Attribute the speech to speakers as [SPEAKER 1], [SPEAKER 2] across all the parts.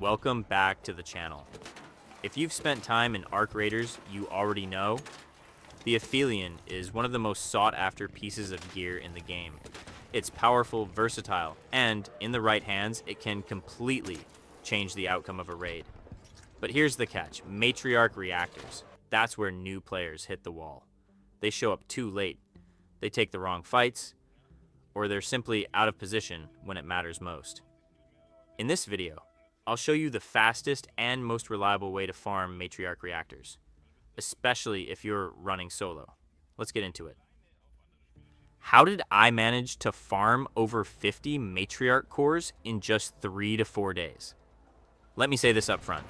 [SPEAKER 1] welcome back to the channel. If you've spent time in Arc Raiders, you already know the Aphelion is one of the most sought after pieces of gear in the game. It's powerful, versatile, and in the right hands, it can completely change the outcome of a raid. But here's the catch: Matriarch Reactors. That's where new players hit the wall. They show up too late. They take the wrong fights, or they're simply out of position when it matters most. In this video, I'll show you the fastest and most reliable way to farm Matriarch Reactors, especially if you're running solo. Let's get into it. How did I manage to farm over 50 Matriarch cores in just 3 to 4 days? Let me say this up front.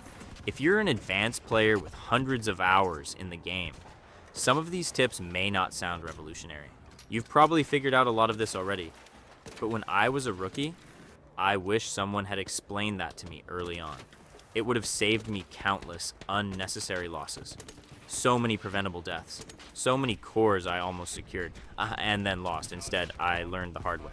[SPEAKER 1] If you're an advanced player with hundreds of hours in the game, some of these tips may not sound revolutionary. You've probably figured out a lot of this already, but when I was a rookie, I wish someone had explained that to me early on. It would have saved me countless unnecessary losses. So many preventable deaths. So many cores I almost secured, and then lost. Instead, I learned the hard way.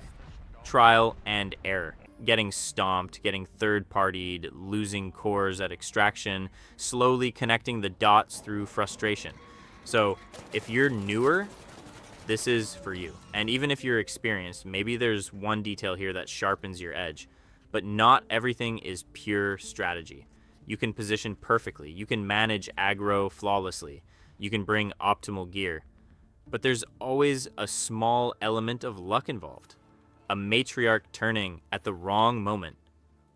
[SPEAKER 1] Trial and error. Getting stomped, getting third-partied, losing cores at extraction, slowly connecting the dots through frustration. So, if you're newer, this is for you. And even if you're experienced, maybe there's one detail here that sharpens your edge. But not everything is pure strategy. You can position perfectly. You can manage aggro flawlessly. You can bring optimal gear. But there's always a small element of luck involved. A Matriarch turning at the wrong moment.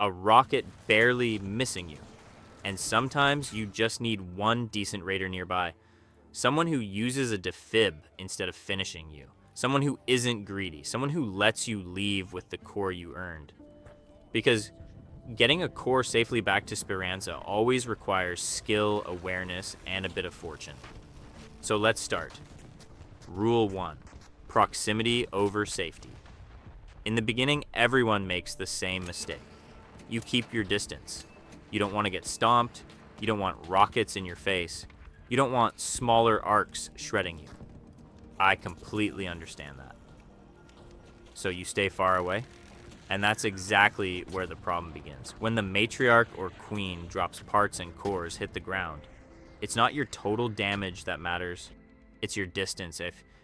[SPEAKER 1] A rocket barely missing you. And sometimes you just need one decent raider nearby. Someone who uses a defib instead of finishing you. Someone who isn't greedy. Someone who lets you leave with the core you earned. Because getting a core safely back to Speranza always requires skill, awareness, and a bit of fortune. So let's start. Rule 1. Proximity over safety. In the beginning, everyone makes the same mistake. You keep your distance. You don't want to get stomped. You don't want rockets in your face. You don't want smaller arcs shredding you. I completely understand that. So you stay far away, and that's exactly where the problem begins. When the Matriarch or Queen drops parts and cores hit the ground, it's not your total damage that matters, it's your distance.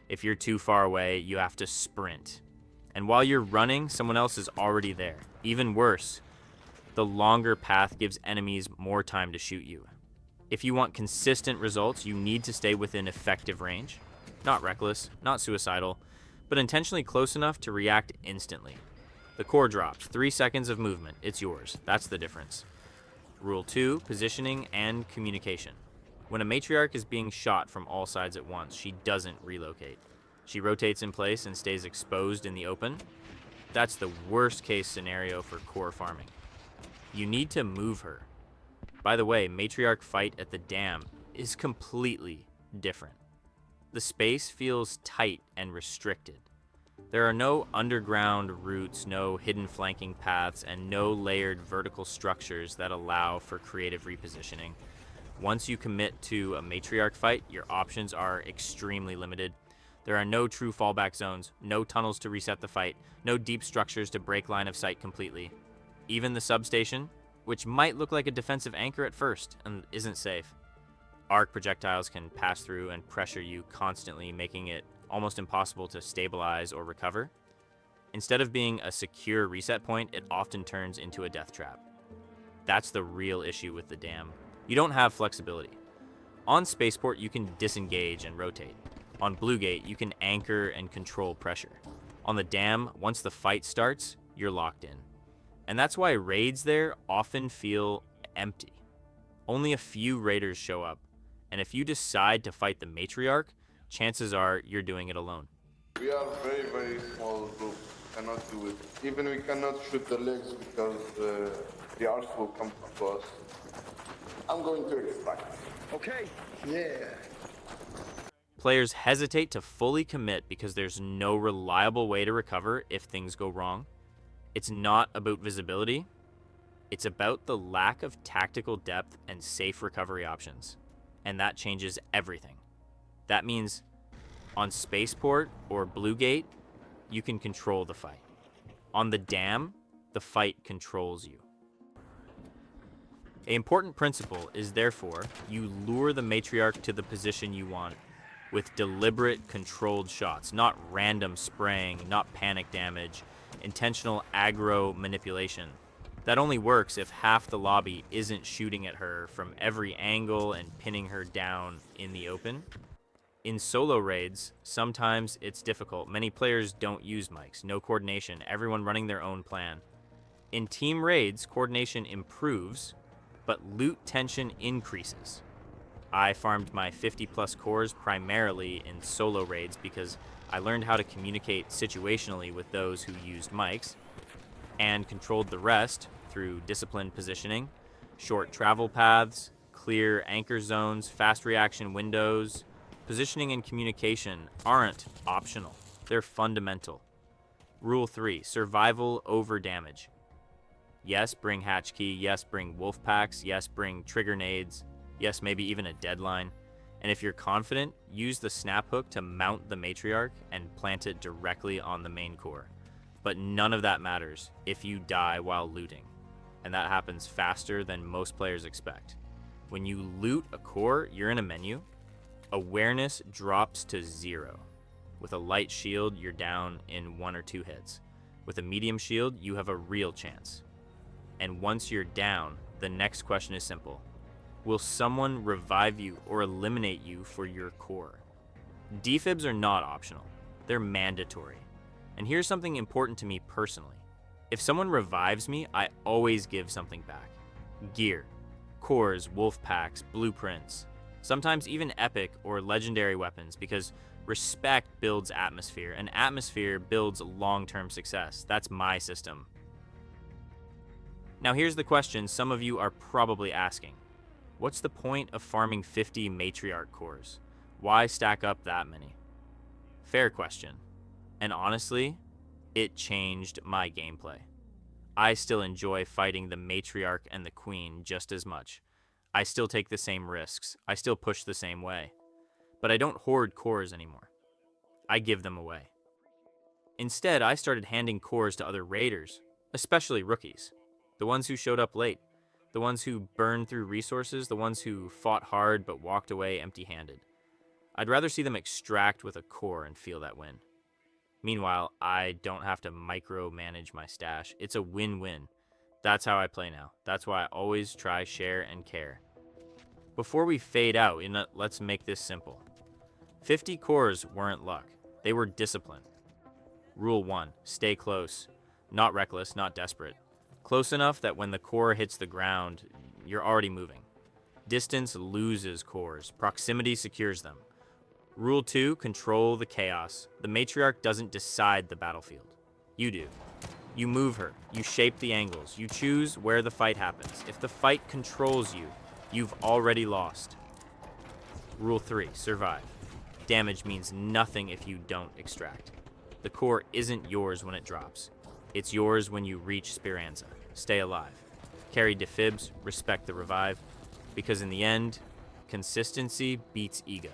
[SPEAKER 1] If you're too far away, you have to sprint. And while you're running, someone else is already there. Even worse, the longer path gives enemies more time to shoot you. If you want consistent results, you need to stay within effective range. Not reckless, not suicidal, but intentionally close enough to react instantly. The core drops, 3 seconds of movement, it's yours. That's the difference. Rule 2, positioning and communication. When a Matriarch is being shot from all sides at once, she doesn't relocate. She rotates in place and stays exposed in the open. That's the worst case scenario for core farming. You need to move her. By the way, Matriarch fight at the dam is completely different. The space feels tight and restricted. There are no underground routes, no hidden flanking paths, and no layered vertical structures that allow for creative repositioning. Once you commit to a Matriarch fight, your options are extremely limited. There are no true fallback zones, no tunnels to reset the fight, no deep structures to break line of sight completely. Even the substation, which might look like a defensive anchor at first and isn't safe. Arc projectiles can pass through and pressure you constantly, making it almost impossible to stabilize or recover. Instead of being a secure reset point, it often turns into a death trap. That's the real issue with the dam. You don't have flexibility. On Spaceport, you can disengage and rotate. On Blue Gate, you can anchor and control pressure. On the dam, once the fight starts, you're locked in. And that's why raids there often feel empty. Only a few raiders show up, and if you decide to fight the Matriarch, chances are you're doing it alone.
[SPEAKER 2] We are very, very small group, cannot do it. Even we cannot shoot the legs because the arcs will come to us. I'm going to extract.
[SPEAKER 3] Okay.
[SPEAKER 2] Yeah.
[SPEAKER 1] Players hesitate to fully commit because there's no reliable way to recover if things go wrong. It's not about visibility. It's about the lack of tactical depth and safe recovery options. And that changes everything. That means on Spaceport or Blue Gate, you can control the fight. On the dam, the fight controls you. An important principle is therefore you lure the Matriarch to the position you want with deliberate, controlled shots, not random spraying, not panic damage, intentional aggro manipulation. That only works if half the lobby isn't shooting at her from every angle and pinning her down in the open. In solo raids, sometimes it's difficult. Many players don't use mics, no coordination, everyone running their own plan. In team raids, coordination improves, but loot tension increases. I farmed my 50+ cores primarily in solo raids because I learned how to communicate situationally with those who used mics, and controlled the rest through disciplined positioning, short travel paths, clear anchor zones, fast reaction windows. Positioning and communication aren't optional, they're fundamental. Rule 3, survival over damage. Yes, bring hatch key, yes, bring wolf packs, yes, bring trigger nades, yes, maybe even a deadline. And if you're confident, use the snap hook to mount the Matriarch and plant it directly on the main core. But none of that matters if you die while looting, and that happens faster than most players expect. When you loot a core, you're in a menu. Awareness drops to 0. With a light shield, you're down in 1 or 2 hits. With a medium shield, you have a real chance. And once you're down, the next question is simple. Will someone revive you or eliminate you for your core? Defibs are not optional. They're mandatory. And here's something important to me personally. If someone revives me, I always give something back. Gear, cores, wolf packs, blueprints, sometimes even epic or legendary weapons, because respect builds atmosphere, and atmosphere builds long-term success. That's my system. Now here's the question some of you are probably asking. What's the point of farming 50 Matriarch cores? Why stack up that many? Fair question. And honestly, it changed my gameplay. I still enjoy fighting the Matriarch and the Queen just as much. I still take the same risks. I still push the same way. But I don't hoard cores anymore. I give them away. Instead, I started handing cores to other raiders, especially rookies. The ones who showed up late. The ones who burned through resources. The ones who fought hard but walked away empty-handed. I'd rather see them extract with a core and feel that win. Meanwhile, I don't have to micromanage my stash. It's a win-win. That's how I play now. That's why I always try, share, and care. Before we fade out, let's make this simple. 50 cores weren't luck. They were discipline. Rule 1, stay close. Not reckless, not desperate. Close enough that when the core hits the ground, you're already moving. Distance loses cores. Proximity secures them. Rule 2, control the chaos. The Matriarch doesn't decide the battlefield. You do. You move her. You shape the angles. You choose where the fight happens. If the fight controls you, you've already lost. Rule 3, survive. Damage means nothing if you don't extract. The core isn't yours when it drops. It's yours when you reach Speranza. Stay alive. Carry defibs, respect the revive, because in the end, consistency beats ego.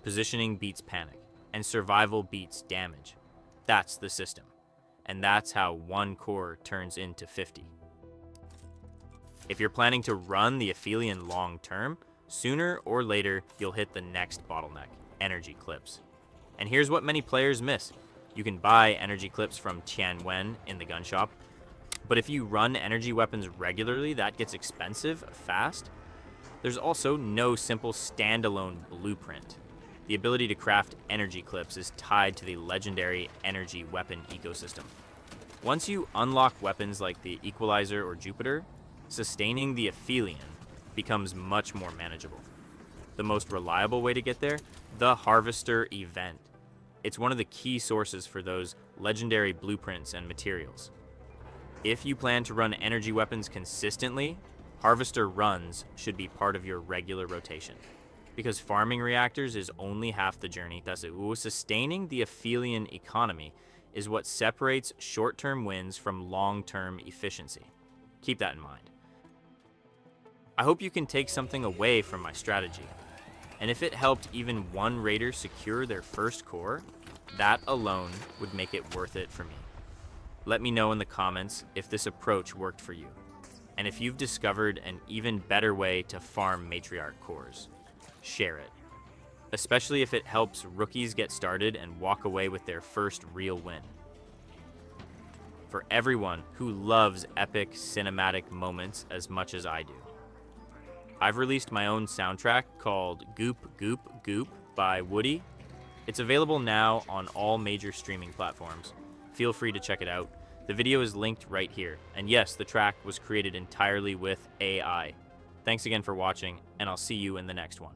[SPEAKER 1] Positioning beats panic, and survival beats damage. That's the system. And that's how one core turns into 50. If you're planning to run the Aphelion long term, sooner or later you'll hit the next bottleneck, energy clips. And here's what many players miss. You can buy energy clips from Tianwen in the gun shop, but if you run energy weapons regularly, that gets expensive fast. There's also no simple standalone blueprint. The ability to craft energy clips is tied to the legendary energy weapon ecosystem. Once you unlock weapons like the Equalizer or Jupiter, sustaining the Aphelion becomes much more manageable. The most reliable way to get there? The Harvester event. It's one of the key sources for those legendary blueprints and materials. If you plan to run energy weapons consistently, Harvester runs should be part of your regular rotation. Because farming reactors is only half the journey. Thus, sustaining the Aphelion economy is what separates short-term wins from long-term efficiency. Keep that in mind. I hope you can take something away from my strategy. And if it helped even one raider secure their first core, that alone would make it worth it for me. Let me know in the comments if this approach worked for you. And if you've discovered an even better way to farm Matriarch cores, share it. Especially if it helps rookies get started and walk away with their first real win. For everyone who loves epic cinematic moments as much as I do. I've released my own soundtrack called Goop Goop Goop by Woody. It's available now on all major streaming platforms. Feel free to check it out. The video is linked right here. And yes, the track was created entirely with AI. Thanks again for watching, and I'll see you in the next one.